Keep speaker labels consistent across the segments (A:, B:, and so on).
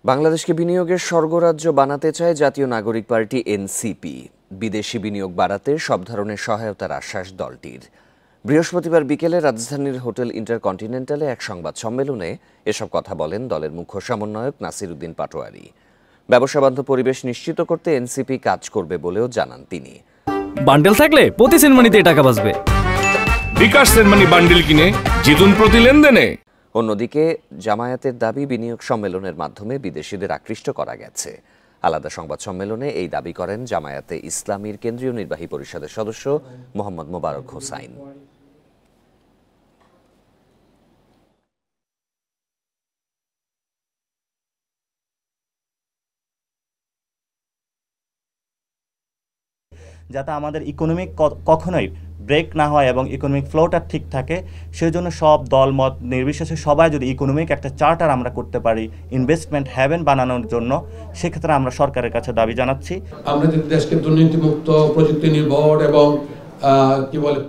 A: বাংলাদেশকে বিনিয়োগের স্বর্গরাজ্য বানাতে চায় জাতীয় নাগরিক পার্টি এনসিপি। বিদেশি বিনিয়োগ বাড়াতে সব ধরনের সহায়তার আশ্বাস দলটির। বৃহস্পতিবার বিকেলে রাজধানীর হোটেল ইন্টারকন্টিনেন্টালে এক সংবাদ সম্মেলনে এসব কথা বলেন দলের মুখ্য সমন্বয়ক নাসির উদ্দিন পাটোয়ারি। ব্যবসাবান্ধব পরিবেশ নিশ্চিত করতে এনসিপি কাজ করবে বলেও জানান তিনি।
B: বান্ডেল থাকলে প্রতি সেনমানিতে টাকা বাঁচবে।
C: বিকাশ সেনমানি বান্ডেল কিনে জিতুন প্রতি লেনদেনে।
A: অন্যদিকে জামায়াতের দাবি বিনিয়োগ সম্মেলনের মাধ্যমে বিদেশিদের আকৃষ্ট করা গেছে। আলাদা সংবাদ সম্মেলনে এই দাবি করেন জামায়াতে ইসলামীর কেন্দ্রীয় নির্বাহী পরিষদের সদস্য মোহাম্মদ মোবারক হোসাইন।
D: যাতে আমাদের ইকোনমিক কখনোই ব্রেক না হয় এবং ইকোনমিক ফ্লোটা ঠিক থাকে, সেই জন্য সব দল মত নির্বিশেষে সবাই যদি ইকোনমিক একটা চার্টার আমরা করতে পারি ইনভেস্টমেন্ট হ্যাভেন বানানোর জন্য, সেক্ষেত্রে আমরা সরকারের কাছে দাবি জানাচ্ছি।
E: আমরা যদি দেশকে দুর্নীতিমুক্ত, প্রযুক্তি নির্ভর এবং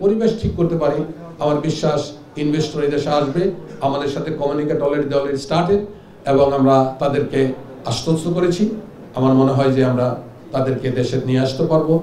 E: পরিবেশ ঠিক করতে পারি, আমার বিশ্বাস ইনভেস্টর এই দেশে আসবে। আমাদের সাথে কমিউনিকেট অলরেডি স্টার্টেড এবং আমরা তাদেরকে আশ্বস্ত করেছি। আমার মনে হয় যে আমরা তাদেরকে দেশে নিয়ে আসতে পারবো।